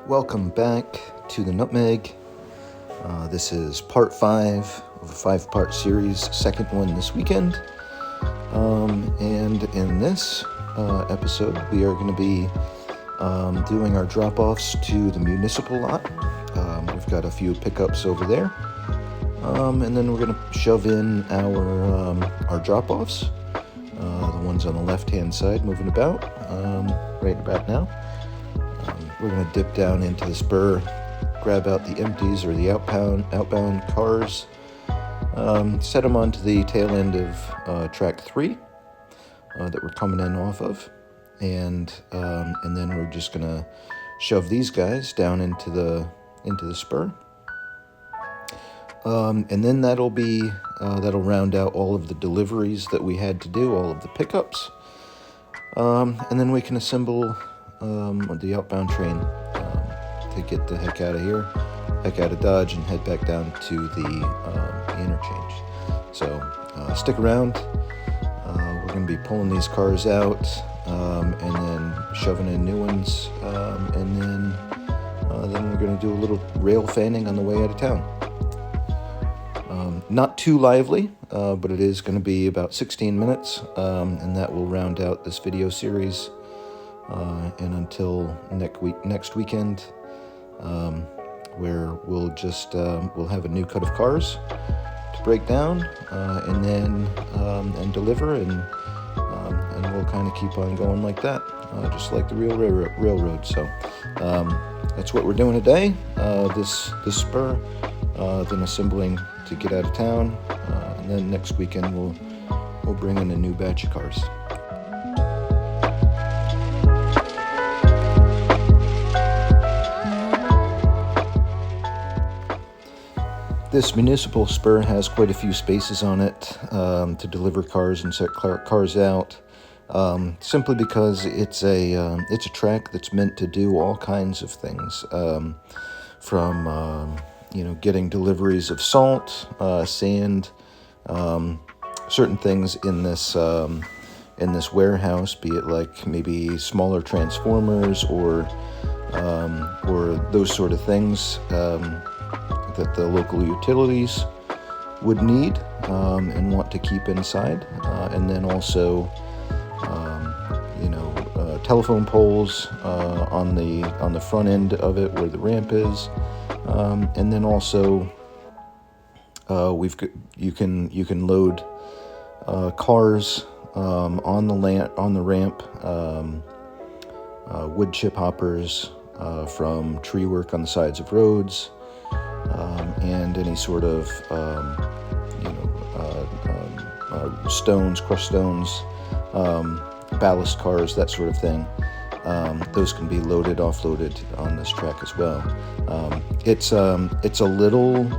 Welcome back to the Nutmeg. This is part 5 of a 5-part series, second one this weekend. And in this episode, we are going to be doing our drop-offs to the Municipal Lot. We've got a few pickups over there. And then we're going to shove in our drop-offs, the ones on the left-hand side moving about right about now. We're going to dip down into the spur, grab out the empties or the outbound cars, set them onto the tail end of track 3 that we're coming in off of, and then we're just going to shove these guys down into the spur, and then that'll round out all of the deliveries that we had to do, all of the pickups, and then we can assemble the outbound train to get the heck out of Dodge, and head back down to the interchange. So stick around. We're going to be pulling these cars out and then shoving in new ones, and then we're going to do a little rail fanning on the way out of town. Not too lively, but it is going to be about 16 minutes, and that will round out this video series. And until next weekend, where we'll have a new cut of cars to break down, and then and deliver, and we'll kind of keep on going like that, just like the real railroad. So that's what we're doing today. This spur, then assembling to get out of town, and then next weekend we'll bring in a new batch of cars. This municipal spur has quite a few spaces on it to deliver cars and set cars out, simply because it's a track that's meant to do all kinds of things, from getting deliveries of salt, sand, certain things in this warehouse, be it like maybe smaller transformers or those sort of things that the local utilities would need and want to keep inside, and then also telephone poles on the front end of it where the ramp is, and then also you can load cars on the ramp, wood chip hoppers from tree work on the sides of roads, and any sort of stones, crushed stones, ballast cars, that sort of thing. Those can be loaded, offloaded on this track as well. It's a little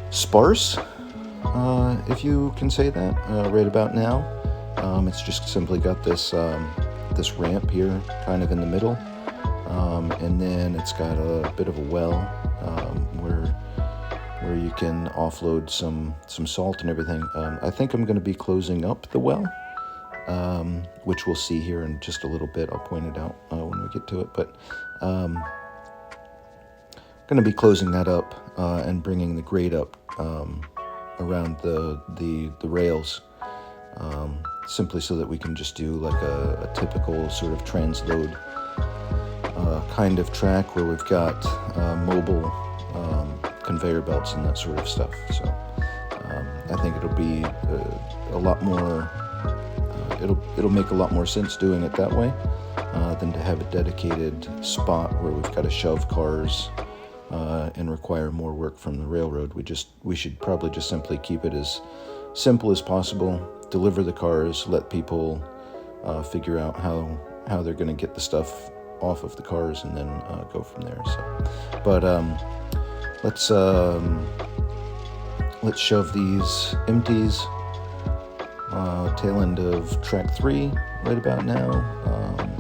sparse, if you can say that, right about now. It's just simply got this ramp here, kind of in the middle, and then it's got a bit of a well where you can offload some salt and everything. I think I'm going to be closing up the well, which we'll see here in just a little bit. I'll point it out when we get to it, but going to be closing that up and bringing the grate up around the rails, simply so that we can just do like a typical sort of transload kind of track where we've got mobile conveyor belts and that sort of stuff. So I think it'll be a lot more. It'll make a lot more sense doing it that way than to have a dedicated spot where we've got to shove cars and require more work from the railroad. We should probably just simply keep it as simple as possible. Deliver the cars, let people figure out how they're going to get the stuff off of the cars, and then go from there. So, but let's shove these empties, tail end of track 3 right about now.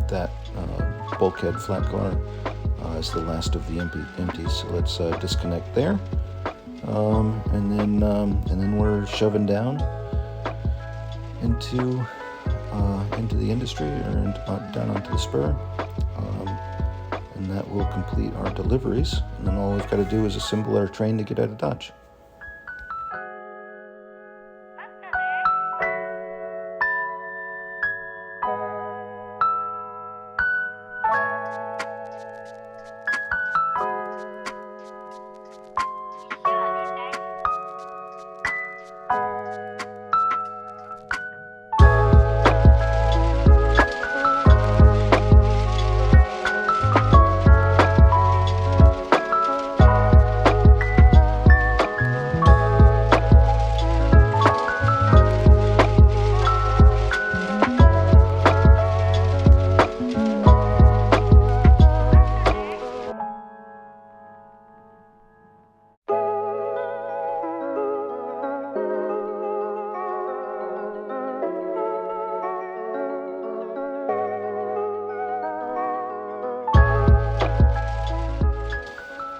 That bulkhead flat car is the last of the empties. So let's disconnect there, and then we're shoving down into the industry, or down onto the spur. and that will complete our deliveries. And then all we've got to do is assemble our train to get out of Dodge.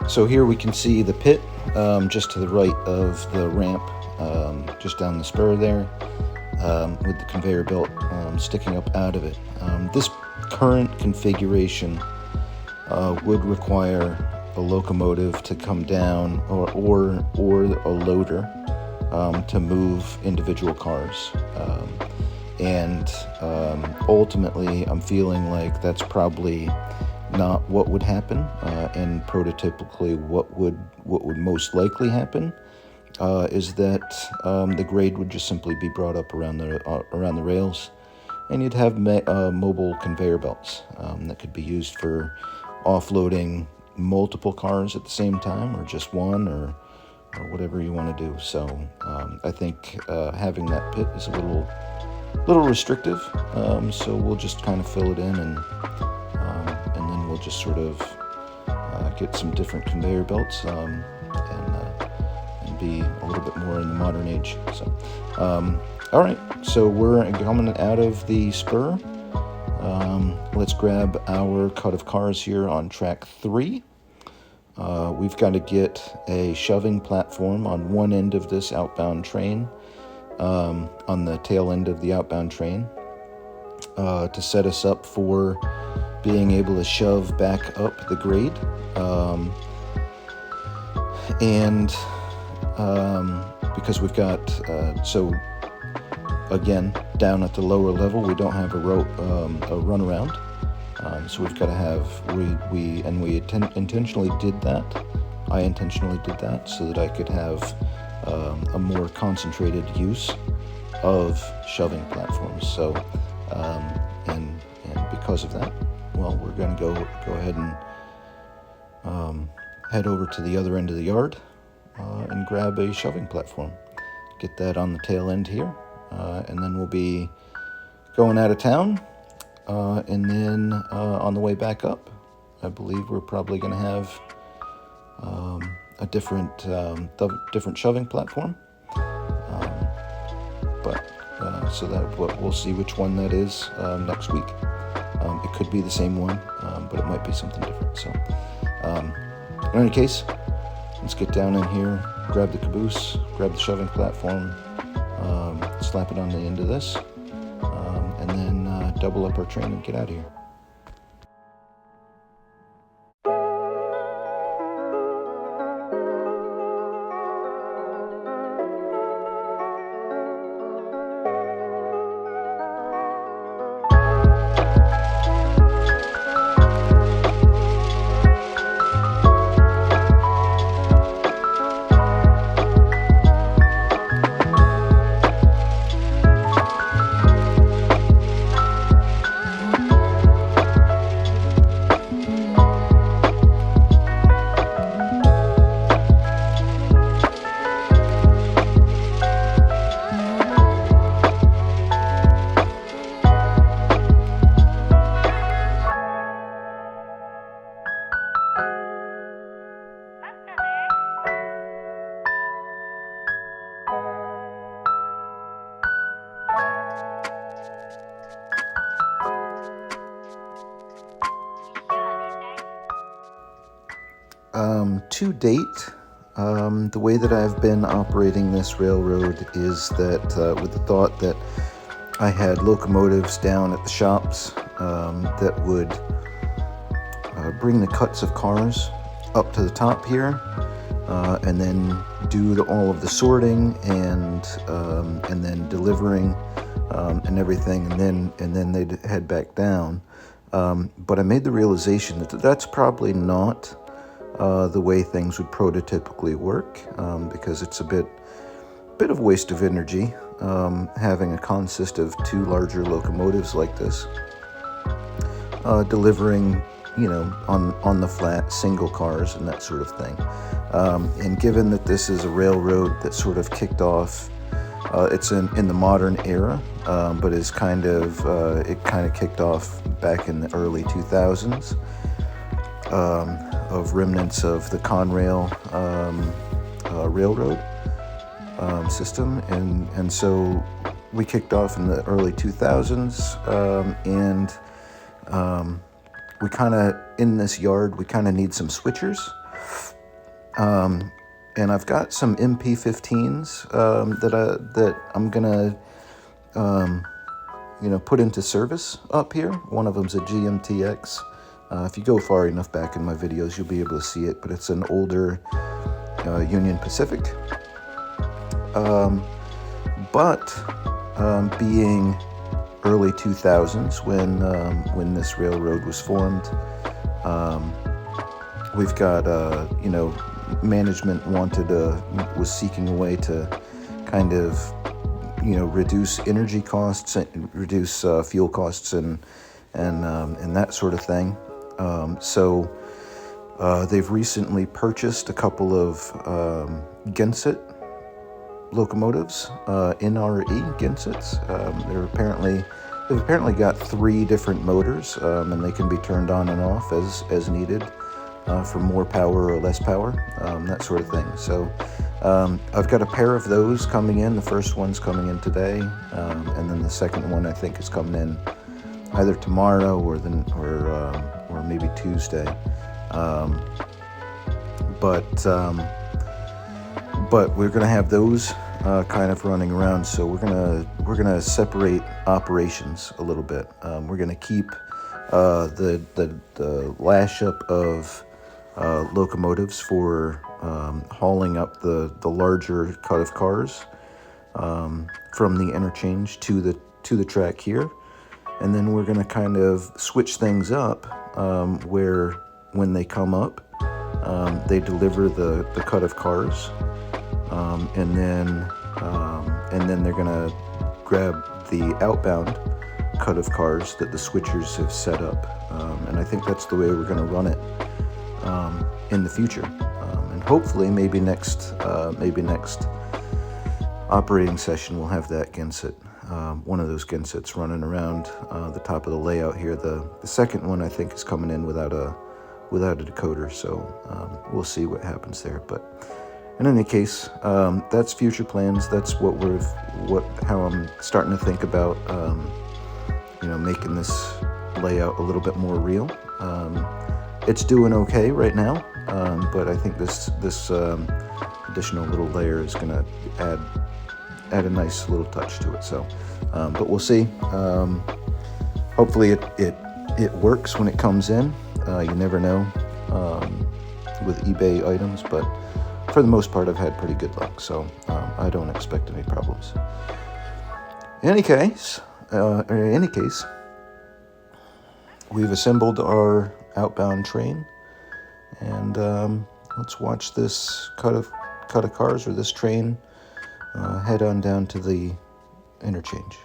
So here we can see the pit just to the right of the ramp, just down the spur there, with the conveyor belt sticking up out of it. This current configuration would require a locomotive to come down or a loader to move individual cars. Ultimately, I'm feeling like that's probably not what would happen, and prototypically what would most likely happen is that the grade would just simply be brought up around the rails, and you'd have mobile conveyor belts that could be used for offloading multiple cars at the same time, or just one, or whatever you want to do. So I think having that pit is a little restrictive, so we'll just kind of fill it in, and then we'll just sort of get some different conveyor belts and be a little bit more in the modern age. So all right, so we're coming out of the spur. Let's grab our cut of cars here on track 3. We've got to get a shoving platform on one end of this outbound train, on the tail end of the outbound train, to set us up for being able to shove back up the grade. Because we've got, so again, down at the lower level, we don't have a runaround. So we've got to have, we intentionally did that. I intentionally did that so that I could have a more concentrated use of shoving platforms. So, and because of that, well, we're going to go ahead and head over to the other end of the yard and grab a shoving platform. Get that on the tail end here, and then we'll be going out of town. And then on the way back up, I believe we're probably going to have a different shoving platform. So that we'll see which one that is next week. It could be the same one, but it might be something different. So in any case, let's get down in here, grab the caboose, grab the shoving platform, slap it on the end of this, and then double up our train and get out of here. To date, the way that I've been operating this railroad is that with the thought that I had locomotives down at the shops that would bring the cuts of cars up to the top here, and then do all of the sorting and then delivering and everything, and then they'd head back down. But I made the realization that that's probably not the way things would prototypically work, because it's a bit of waste of energy having a consist of 2 larger locomotives like this, delivering, on the flat single cars and that sort of thing. And given that this is a railroad that sort of kicked off, it's in the modern era, but is it kind of kicked off back in the early 2000s, of remnants of the Conrail railroad system, and so we kicked off in the early 2000s, and we kind of, in this yard, we kind of need some switchers, and I've got some MP15s that I'm gonna put into service up here. One of them's a GMTX. If you go far enough back in my videos, you'll be able to see it, but it's an older Union Pacific. But being early 2000s when this railroad was formed, we've got management was seeking a way to kind of reduce energy costs, reduce fuel costs, and that sort of thing. So they've recently purchased a couple of Genset locomotives, NRE Gensets. They've apparently got 3 different motors, and they can be turned on and off as needed, for more power or less power, that sort of thing. So I've got a pair of those coming in. The first one's coming in today, and then the second one I think is coming in either tomorrow or maybe Tuesday. But we're going to have those kind of running around, so we're gonna separate operations a little bit. We're going to keep the lash up of locomotives for hauling up the larger cut of cars from the interchange to the track here, and then we're going to kind of switch things up, where when they come up, they deliver the cut of cars, and then they're going to grab the outbound cut of cars that the switchers have set up, and I think that's the way we're going to run it in the future, and hopefully maybe next operating session we'll have that Genset, one of those Gensets running around the top of the layout here. The second one I think is coming in without a decoder, so we'll see what happens there. But in any case, that's future plans. That's how I'm starting to think about making this layout a little bit more real. It's doing okay right now, but I think this additional little layer is going to add a nice little touch to it. So, but we'll see. Hopefully it works when it comes in. You never know with eBay items, but for the most part, I've had pretty good luck, so I don't expect any problems. In any case, we've assembled our outbound train, and let's watch this cut of cars, or this train, head on down to the interchange.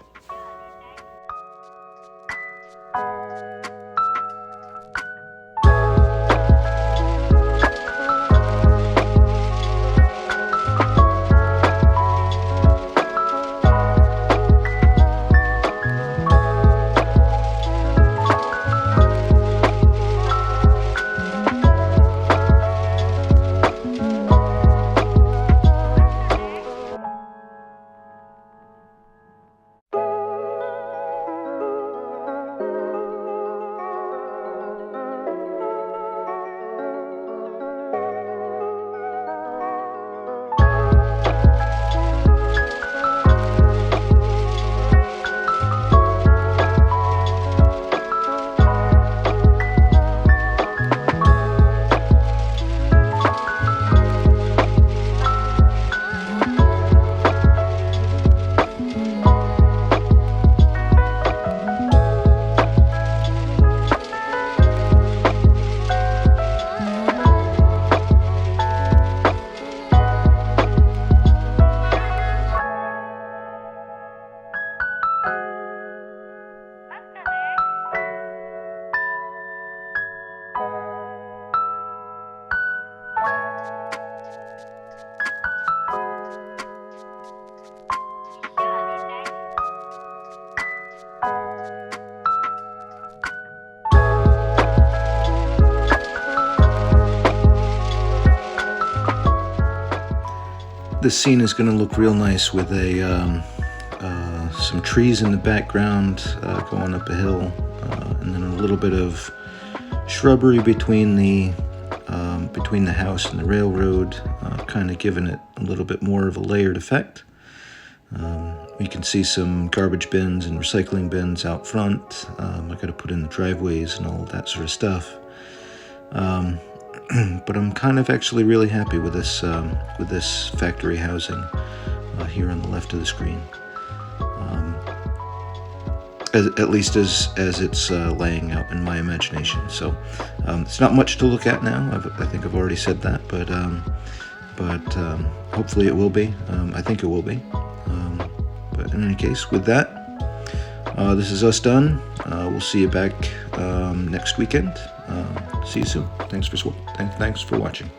this scene is going to look real nice with some trees in the background going up a hill, and then a little bit of shrubbery between the house and the railroad, kind of giving it a little bit more of a layered effect. You can see some garbage bins and recycling bins out front. I got to put in the driveways and all of that sort of stuff. But I'm kind of actually really happy with this factory housing here on the left of the screen. At least as it's laying out in my imagination. So it's not much to look at now. I think I've already said that, but hopefully it will be. I think it will be. But in any case, with that, this is us done. We'll see you back next weekend. See you soon. Thanks for watching.